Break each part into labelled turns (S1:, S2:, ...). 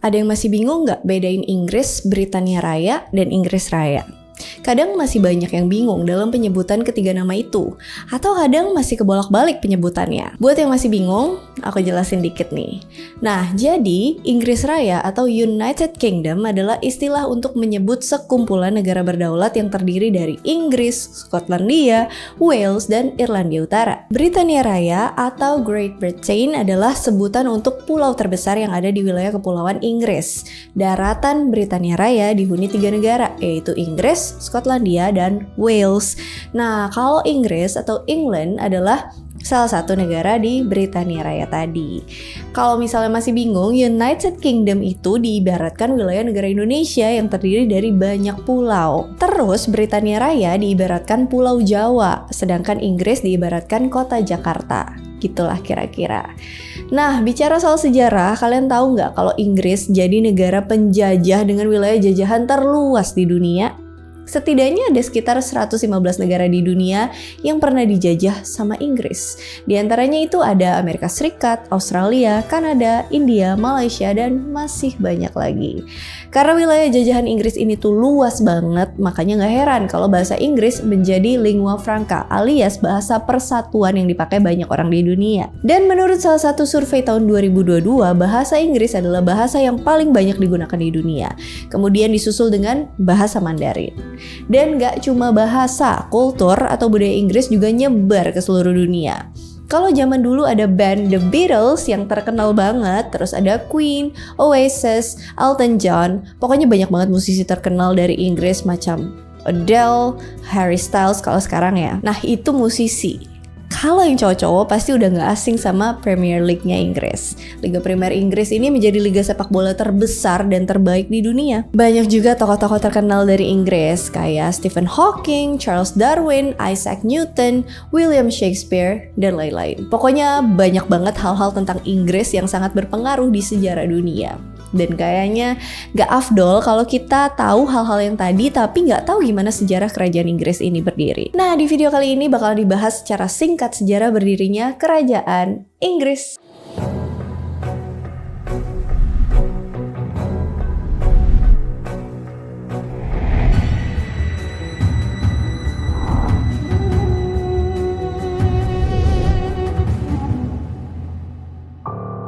S1: Ada yang masih bingung nggak bedain Inggris, Britania Raya, dan Inggris Raya? Kadang masih banyak yang bingung dalam penyebutan ketiga nama itu, atau kadang masih kebolak-balik penyebutannya. Buat yang masih bingung, aku jelasin dikit nih. Nah, jadi Inggris Raya atau United Kingdom adalah istilah untuk menyebut sekumpulan negara berdaulat yang terdiri dari Inggris, Skotlandia, Wales, dan Irlandia Utara. Britania Raya atau Great Britain adalah sebutan untuk pulau terbesar yang ada di wilayah kepulauan Inggris. Daratan Britania Raya dihuni 3 negara, yaitu Inggris, Skotlandia, dan Wales. Nah, kalau Inggris atau England adalah salah satu negara di Britania Raya tadi. Kalau misalnya masih bingung, United Kingdom itu diibaratkan wilayah negara Indonesia yang terdiri dari banyak pulau. Terus Britania Raya diibaratkan Pulau Jawa, sedangkan Inggris diibaratkan kota Jakarta. Gitulah kira-kira. Nah, bicara soal sejarah, kalian tahu nggak kalau Inggris jadi negara penjajah dengan wilayah jajahan terluas di dunia? Setidaknya ada sekitar 115 negara di dunia yang pernah dijajah sama Inggris. Di antaranya itu ada Amerika Serikat, Australia, Kanada, India, Malaysia, dan masih banyak lagi. Karena wilayah jajahan Inggris ini tuh luas banget, makanya nggak heran kalau bahasa Inggris menjadi lingua franca alias bahasa persatuan yang dipakai banyak orang di dunia. Dan menurut salah satu survei tahun 2022, bahasa Inggris adalah bahasa yang paling banyak digunakan di dunia. Kemudian disusul dengan bahasa Mandarin. Dan gak cuma bahasa, kultur atau budaya Inggris juga nyebar ke seluruh dunia. Kalau zaman dulu ada band The Beatles yang terkenal banget, terus ada Queen, Oasis, Elton John, pokoknya banyak banget musisi terkenal dari Inggris macam Adele, Harry Styles kalau sekarang ya. Nah, itu musisi. Kalau yang cowok-cowok pasti udah gak asing sama Premier League-nya Inggris. Liga Premier Inggris ini menjadi liga sepak bola terbesar dan terbaik di dunia. Banyak juga tokoh-tokoh terkenal dari Inggris kayak Stephen Hawking, Charles Darwin, Isaac Newton, William Shakespeare, dan lain-lain. Pokoknya banyak banget hal-hal tentang Inggris yang sangat berpengaruh di sejarah dunia. Dan kayaknya gak afdol kalau kita tahu hal-hal yang tadi tapi gak tahu gimana sejarah kerajaan Inggris ini berdiri. Nah, di video kali ini bakal dibahas secara singkat sejarah berdirinya kerajaan Inggris.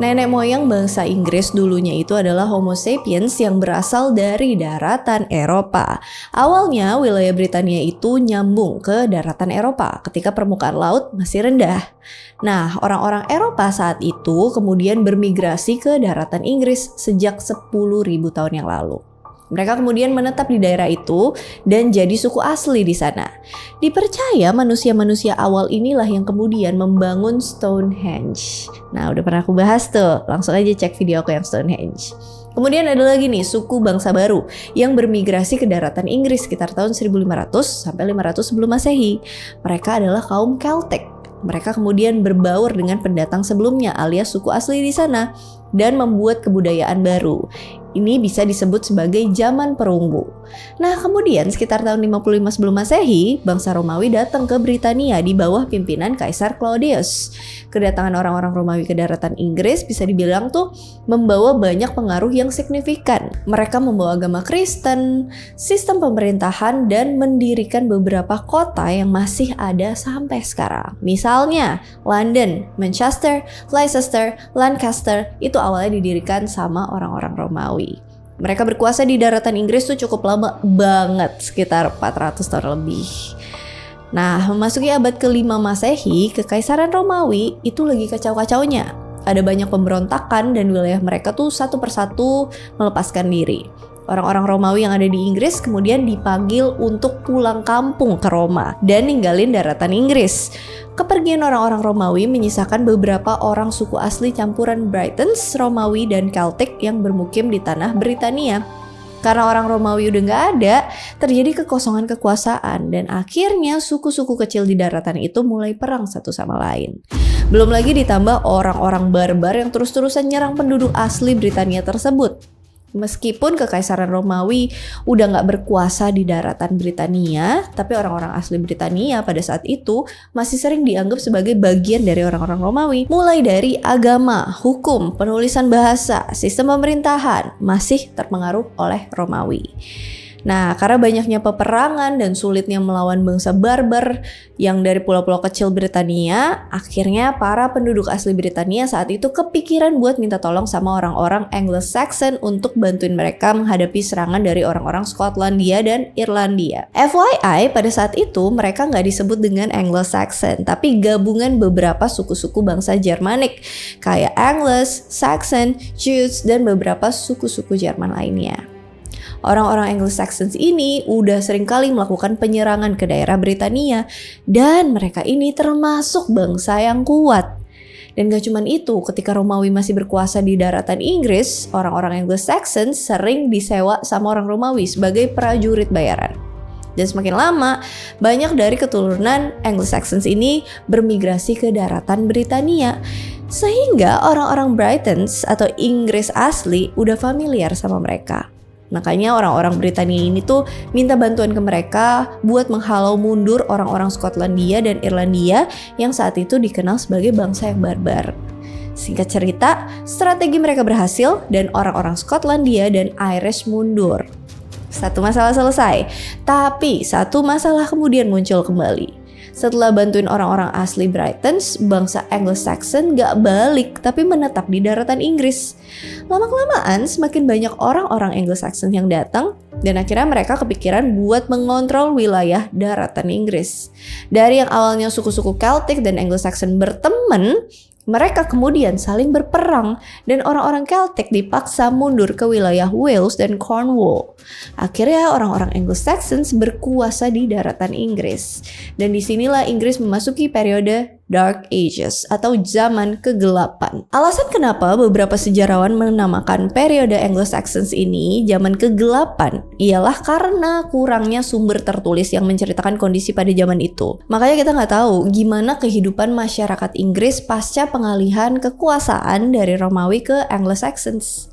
S1: Nenek moyang bangsa Inggris dulunya itu adalah Homo sapiens yang berasal dari daratan Eropa. Awalnya wilayah Britania itu nyambung ke daratan Eropa ketika permukaan laut masih rendah. Nah, orang-orang Eropa saat itu kemudian bermigrasi ke daratan Inggris sejak 10.000 tahun yang lalu. Mereka kemudian menetap di daerah itu dan jadi suku asli di sana. Dipercaya manusia-manusia awal inilah yang kemudian membangun Stonehenge. Nah, udah pernah aku bahas tuh, langsung aja cek video aku yang Stonehenge. Kemudian ada lagi nih suku bangsa baru yang bermigrasi ke daratan Inggris sekitar tahun 1500 sampai 500 sebelum Masehi. Mereka adalah kaum Celtic. Mereka kemudian berbaur dengan pendatang sebelumnya alias suku asli di sana dan membuat kebudayaan baru. Ini bisa disebut sebagai zaman perunggu. Nah, kemudian sekitar tahun 55 sebelum Masehi, bangsa Romawi datang ke Britania di bawah pimpinan Kaisar Claudius. Kedatangan orang-orang Romawi ke daratan Inggris bisa dibilang tuh membawa banyak pengaruh yang signifikan. Mereka membawa agama Kristen, sistem pemerintahan, dan mendirikan beberapa kota yang masih ada sampai sekarang. Misalnya, London, Manchester, Leicester, Lancaster itu awalnya didirikan sama orang-orang Romawi. Mereka berkuasa di daratan Inggris tuh cukup lama banget, sekitar 400 tahun lebih. Nah, memasuki abad ke-5 Masehi, Kekaisaran Romawi itu lagi kacau-kacaunya. Ada banyak pemberontakan dan wilayah mereka tuh satu persatu melepaskan diri. Orang-orang Romawi yang ada di Inggris kemudian dipanggil untuk pulang kampung ke Roma dan ninggalin daratan Inggris. Kepergian orang-orang Romawi menyisakan beberapa orang suku asli campuran Britons, Romawi, dan Celtic yang bermukim di tanah Britania. Karena orang Romawi udah gak ada, terjadi kekosongan kekuasaan dan akhirnya suku-suku kecil di daratan itu mulai perang satu sama lain. Belum lagi ditambah orang-orang barbar yang terus-terusan nyerang penduduk asli Britania tersebut. Meskipun Kekaisaran Romawi udah nggak berkuasa di daratan Britania, tapi orang-orang asli Britania pada saat itu masih sering dianggap sebagai bagian dari orang-orang Romawi. Mulai dari agama, hukum, penulisan bahasa, sistem pemerintahan masih terpengaruh oleh Romawi. Nah, karena banyaknya peperangan dan sulitnya melawan bangsa barbar yang dari pulau-pulau kecil Britania, akhirnya para penduduk asli Britania saat itu kepikiran buat minta tolong sama orang-orang Anglo-Saxon untuk bantuin mereka menghadapi serangan dari orang-orang Skotlandia dan Irlandia. FYI, pada saat itu mereka nggak disebut dengan Anglo-Saxon, tapi gabungan beberapa suku-suku bangsa Jermanik kayak Angles, Saxon, Jutes, dan beberapa suku-suku Jerman lainnya. Orang-orang Anglo-Saxons ini udah sering kali melakukan penyerangan ke daerah Britania dan mereka ini termasuk bangsa yang kuat. Dan gak cuman itu, ketika Romawi masih berkuasa di daratan Inggris, orang-orang Anglo-Saxons sering disewa sama orang Romawi sebagai prajurit bayaran. Dan semakin lama, banyak dari keturunan Anglo-Saxons ini bermigrasi ke daratan Britania. Sehingga orang-orang Britons atau Inggris asli udah familiar sama mereka. Makanya orang-orang Britania ini tuh minta bantuan ke mereka buat menghalau mundur orang-orang Skotlandia dan Irlandia yang saat itu dikenal sebagai bangsa yang barbar. Singkat cerita, strategi mereka berhasil dan orang-orang Skotlandia dan Irish mundur. Satu masalah selesai, tapi satu masalah kemudian muncul kembali. Setelah bantuin orang-orang asli Britons, bangsa Anglo-Saxon gak balik tapi menetap di daratan Inggris. Lama-kelamaan semakin banyak orang-orang Anglo-Saxon yang datang dan akhirnya mereka kepikiran buat mengontrol wilayah daratan Inggris. Dari yang awalnya suku-suku Celtic dan Anglo-Saxon berteman, mereka kemudian saling berperang dan orang-orang Celtic dipaksa mundur ke wilayah Wales dan Cornwall. Akhirnya orang-orang Anglo-Saxons berkuasa di daratan Inggris. Dan disinilah Inggris memasuki periode Dark Ages atau zaman kegelapan. Alasan kenapa beberapa sejarawan menamakan periode Anglo-Saxons ini zaman kegelapan ialah karena kurangnya sumber tertulis yang menceritakan kondisi pada zaman itu. Makanya kita nggak tahu gimana kehidupan masyarakat Inggris pasca pengalihan kekuasaan dari Romawi ke Anglo-Saxons.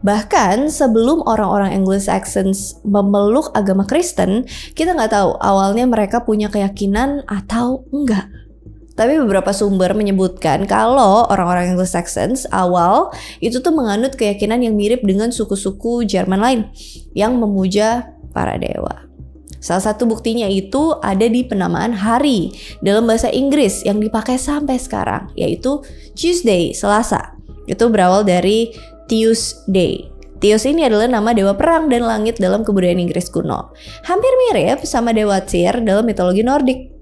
S1: Bahkan sebelum orang-orang Anglo-Saxons memeluk agama Kristen, kita nggak tahu awalnya mereka punya keyakinan atau enggak. Tapi beberapa sumber menyebutkan kalau orang-orang Anglo-Saxons awal itu tuh menganut keyakinan yang mirip dengan suku-suku Jerman lain yang memuja para dewa. Salah satu buktinya itu ada di penamaan hari dalam bahasa Inggris yang dipakai sampai sekarang, yaitu Tuesday, Selasa. Itu berawal dari Tuesday. Theos ini adalah nama dewa perang dan langit dalam kebudayaan Inggris kuno. Hampir mirip sama dewa Tyr dalam mitologi Nordik.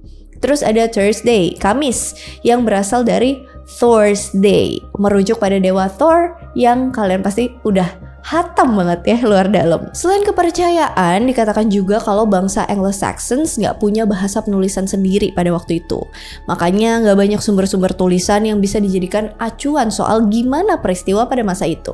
S1: Terus ada Thursday, Kamis, yang berasal dari Thor's Day, merujuk pada dewa Thor yang kalian pasti udah hatam banget ya luar dalam. Selain kepercayaan, dikatakan juga kalau bangsa Anglo-Saxons nggak punya bahasa penulisan sendiri pada waktu itu. Makanya nggak banyak sumber-sumber tulisan yang bisa dijadikan acuan soal gimana peristiwa pada masa itu.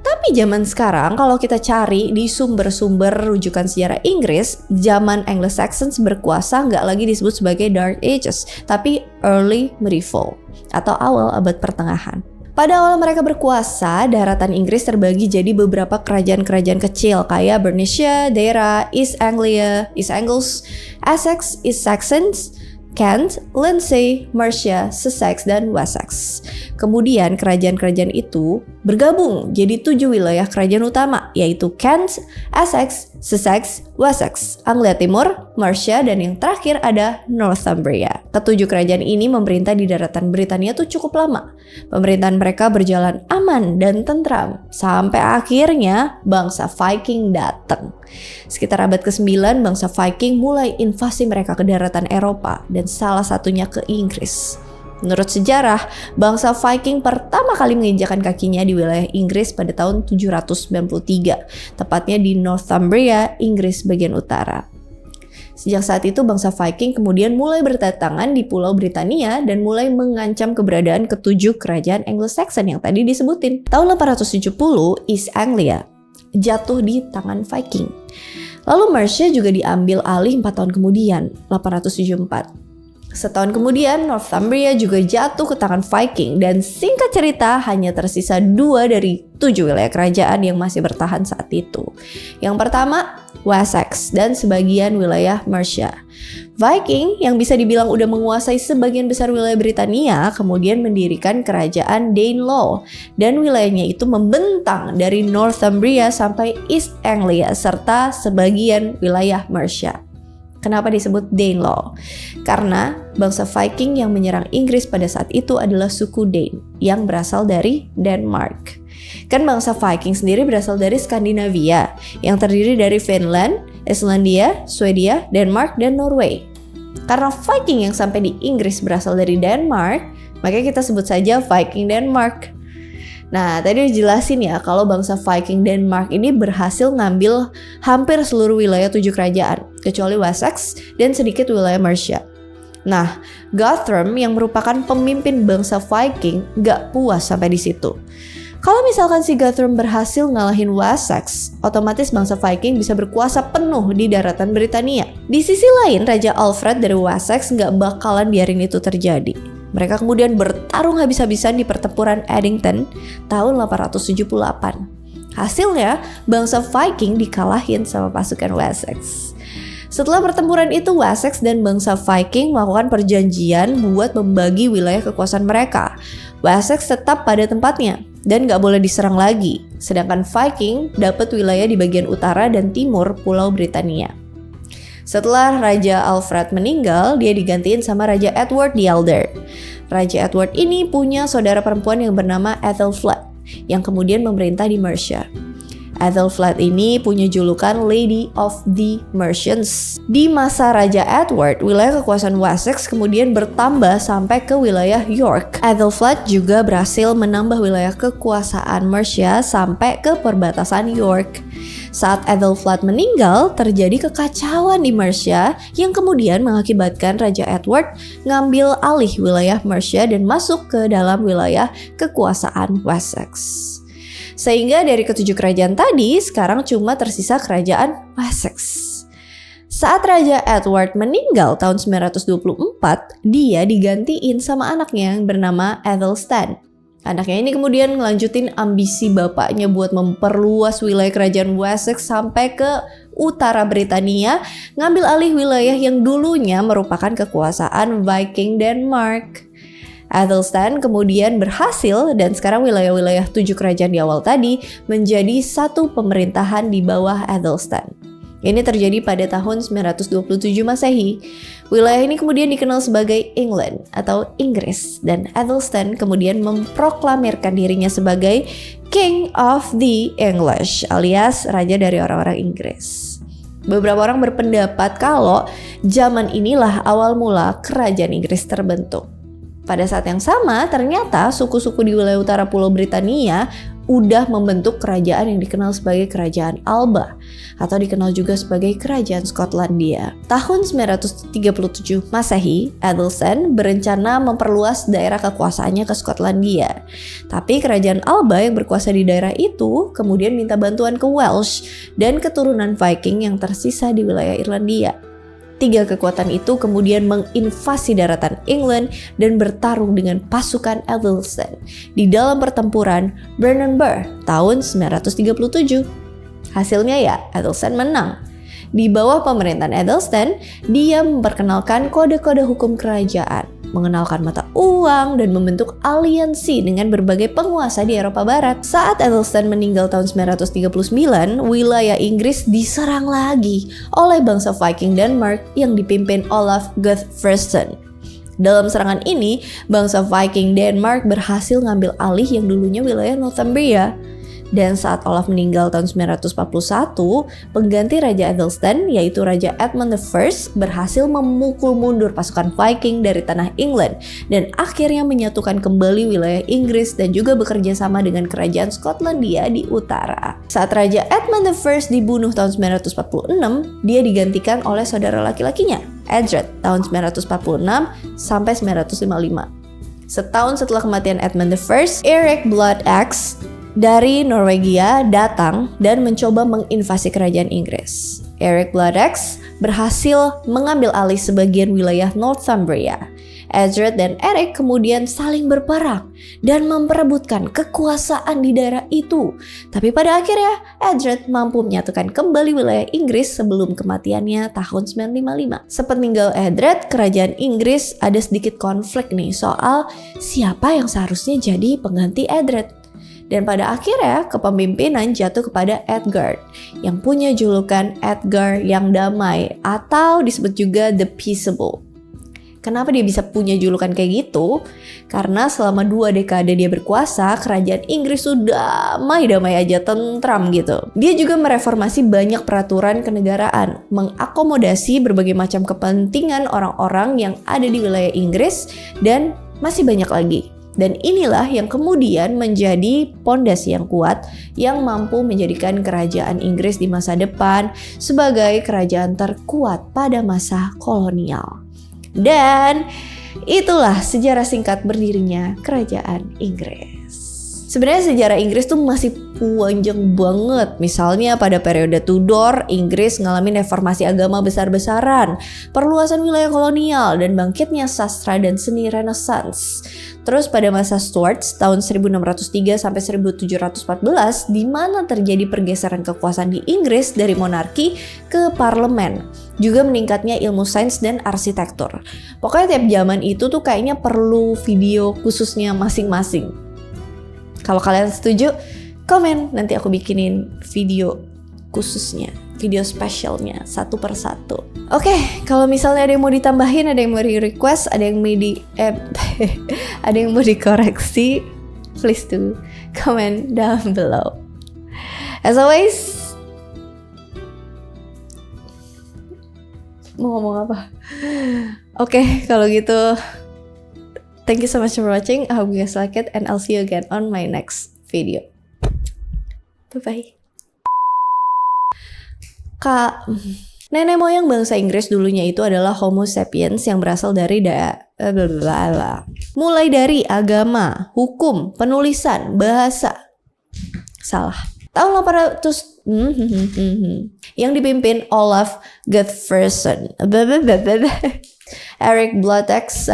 S1: Tapi zaman sekarang kalau kita cari di sumber-sumber rujukan sejarah Inggris, zaman Anglo-Saxons berkuasa nggak lagi disebut sebagai Dark Ages, tapi Early Medieval atau awal abad pertengahan. Pada awal mereka berkuasa, daratan Inggris terbagi jadi beberapa kerajaan-kerajaan kecil kayak Bernicia, Deira, East Anglia, East Angles, Essex, East Saxons, Kent, Lindsey, Mercia, Sussex, dan Wessex. Kemudian kerajaan-kerajaan itu bergabung jadi 7 wilayah kerajaan utama, yaitu Kent, Essex, Sussex, Wessex, Anglia Timur, Mercia, dan yang terakhir ada Northumbria. Ketujuh kerajaan ini memerintah di daratan Britania tuh cukup lama. Pemerintahan mereka berjalan aman dan tentram sampai akhirnya bangsa Viking datang. Sekitar abad ke-9 bangsa Viking mulai invasi mereka ke daratan Eropa dan salah satunya ke Inggris. Menurut sejarah, bangsa Viking pertama kali menginjakkan kakinya di wilayah Inggris pada tahun 793, tepatnya di Northumbria, Inggris bagian utara. Sejak saat itu bangsa Viking kemudian mulai berdatangan di Pulau Britania dan mulai mengancam keberadaan ketujuh kerajaan Anglo-Saxon yang tadi disebutin. Tahun 870, East Anglia jatuh di tangan Viking. Lalu Mercia juga diambil alih 4 tahun kemudian, 874. Setahun kemudian, Northumbria juga jatuh ke tangan Viking dan singkat cerita hanya tersisa 2 dari 7 wilayah kerajaan yang masih bertahan saat itu. Yang pertama, Wessex dan sebagian wilayah Mercia. Viking yang bisa dibilang udah menguasai sebagian besar wilayah Britania kemudian mendirikan kerajaan Danelaw dan wilayahnya itu membentang dari Northumbria sampai East Anglia serta sebagian wilayah Mercia. Kenapa disebut Danelaw? Karena bangsa Viking yang menyerang Inggris pada saat itu adalah suku Dane yang berasal dari Denmark. Kan bangsa Viking sendiri berasal dari Skandinavia yang terdiri dari Finland, Islandia, Swedia, Denmark, dan Norway. Karena Viking yang sampai di Inggris berasal dari Denmark, makanya kita sebut saja Viking Denmark. Nah, tadi dijelasin ya kalau bangsa Viking Denmark ini berhasil ngambil hampir seluruh wilayah 7 kerajaan, kecuali Wessex dan sedikit wilayah Mercia. Nah, Guthrum yang merupakan pemimpin bangsa Viking gak puas sampai di situ. Kalau misalkan si Guthrum berhasil ngalahin Wessex, otomatis bangsa Viking bisa berkuasa penuh di daratan Britania. Di sisi lain, Raja Alfred dari Wessex gak bakalan biarin itu terjadi. Mereka kemudian bertarung habis-habisan di pertempuran Edington tahun 878. Hasilnya, bangsa Viking dikalahin sama pasukan Wessex. Setelah pertempuran itu, Wessex dan bangsa Viking melakukan perjanjian buat membagi wilayah kekuasaan mereka. Wessex tetap pada tempatnya dan gak boleh diserang lagi, sedangkan Viking dapat wilayah di bagian utara dan timur Pulau Britania. Setelah Raja Alfred meninggal, dia digantiin sama Raja Edward the Elder. Raja Edward ini punya saudara perempuan yang bernama Ethelflaed, yang kemudian memerintah di Mercia. Ethelflaed ini punya julukan Lady of the Mercians. Di masa Raja Edward, wilayah kekuasaan Wessex kemudian bertambah sampai ke wilayah York. Ethelflaed juga berhasil menambah wilayah kekuasaan Mercia sampai ke perbatasan York. Saat Ethelflaed meninggal, terjadi kekacauan di Mercia yang kemudian mengakibatkan Raja Edward ngambil alih wilayah Mercia dan masuk ke dalam wilayah kekuasaan Wessex. Sehingga dari ketujuh kerajaan tadi, sekarang cuma tersisa kerajaan Wessex. Saat Raja Edward meninggal tahun 924, dia digantiin sama anaknya yang bernama Athelstan. Anaknya ini kemudian ngelanjutin ambisi bapaknya buat memperluas wilayah kerajaan Wessex sampai ke utara Britania, ngambil alih wilayah yang dulunya merupakan kekuasaan Viking Denmark. Athelstan kemudian berhasil dan sekarang wilayah-wilayah 7 kerajaan di awal tadi menjadi satu pemerintahan di bawah Athelstan. Ini terjadi pada tahun 927 Masehi. Wilayah ini kemudian dikenal sebagai England atau Inggris dan Athelstan kemudian memproklamirkan dirinya sebagai King of the English alias raja dari orang-orang Inggris. Beberapa orang berpendapat kalau zaman inilah awal mula kerajaan Inggris terbentuk. Pada saat yang sama, ternyata suku-suku di wilayah utara Pulau Britania udah membentuk kerajaan yang dikenal sebagai Kerajaan Alba atau dikenal juga sebagai Kerajaan Skotlandia. Tahun 937 Masehi, Athelstan berencana memperluas daerah kekuasaannya ke Skotlandia. Tapi Kerajaan Alba yang berkuasa di daerah itu kemudian minta bantuan ke Welsh dan keturunan Viking yang tersisa di wilayah Irlandia. 3 kekuatan itu kemudian menginvasi daratan England dan bertarung dengan pasukan Athelstan di dalam pertempuran Brunanburh tahun 937. Hasilnya ya, Athelstan menang. Di bawah pemerintahan Athelstan, dia memperkenalkan kode-kode hukum kerajaan, mengenalkan mata uang, dan membentuk aliansi dengan berbagai penguasa di Eropa Barat. Saat Athelstan meninggal tahun 939, wilayah Inggris diserang lagi oleh bangsa Viking Denmark yang dipimpin Olaf Guthfrithson. Dalam serangan ini, bangsa Viking Denmark berhasil ngambil alih yang dulunya wilayah Northumbria. Dan saat Olaf meninggal tahun 941, pengganti Raja Athelstan yaitu Raja Edmund I berhasil memukul mundur pasukan Viking dari tanah England dan akhirnya menyatukan kembali wilayah Inggris dan juga bekerja sama dengan kerajaan Skotlandia di utara. Saat Raja Edmund I dibunuh tahun 946, dia digantikan oleh saudara laki-lakinya, Edred, tahun 946 sampai 955. Setahun setelah kematian Edmund I, Eric Bloodaxe dari Norwegia datang dan mencoba menginvasi kerajaan Inggris. Eric Bloodaxe berhasil mengambil alih sebagian wilayah Northumbria. Edred dan Eric kemudian saling berperang dan memperebutkan kekuasaan di daerah itu. Tapi pada akhirnya Edred mampu menyatukan kembali wilayah Inggris sebelum kematiannya tahun 955. Sepeninggal Edred, kerajaan Inggris ada sedikit konflik nih soal siapa yang seharusnya jadi pengganti Edred. Dan pada akhirnya kepemimpinan jatuh kepada Edgar yang punya julukan Edgar yang damai atau disebut juga The Peaceable. Kenapa dia bisa punya julukan kayak gitu? Karena selama 2 dekade dia berkuasa, kerajaan Inggris sudah damai-damai aja, tentram gitu. Dia juga mereformasi banyak peraturan kenegaraan, mengakomodasi berbagai macam kepentingan orang-orang yang ada di wilayah Inggris, dan masih banyak lagi. Dan inilah yang kemudian menjadi pondasi yang kuat yang mampu menjadikan kerajaan Inggris di masa depan sebagai kerajaan terkuat pada masa kolonial. Dan itulah sejarah singkat berdirinya kerajaan Inggris. Sebenarnya sejarah Inggris tuh masih panjang banget. Misalnya pada periode Tudor, Inggris ngalamin reformasi agama besar-besaran, perluasan wilayah kolonial, dan bangkitnya sastra dan seni Renaissance. Terus pada masa Stuarts tahun 1603 sampai 1714 di mana terjadi pergeseran kekuasaan di Inggris dari monarki ke parlemen. Juga meningkatnya ilmu sains dan arsitektur. Pokoknya tiap zaman itu tuh kayaknya perlu video khususnya masing-masing. Kalau kalian setuju, komen, nanti aku bikinin video khususnya, video spesialnya satu per satu. Oke, kalau misalnya ada yang mau ditambahin, ada yang mau di-request, ada yang mau ada yang mau dikoreksi, please do comment down below. As always, mau ngomong apa? Oke, kalau gitu, thank you so much for watching. I hope you guys like it, and I'll see you again on my next video. Bye-bye. Nenek moyang bangsa Inggris dulunya itu adalah Homo sapiens yang berasal dari mulai dari agama, hukum, penulisan, bahasa. Salah. Tahun 800 yang dipimpin Olaf Godfersen. Eric Bloodaxe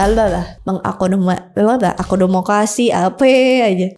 S1: mengakomodasi apa aja.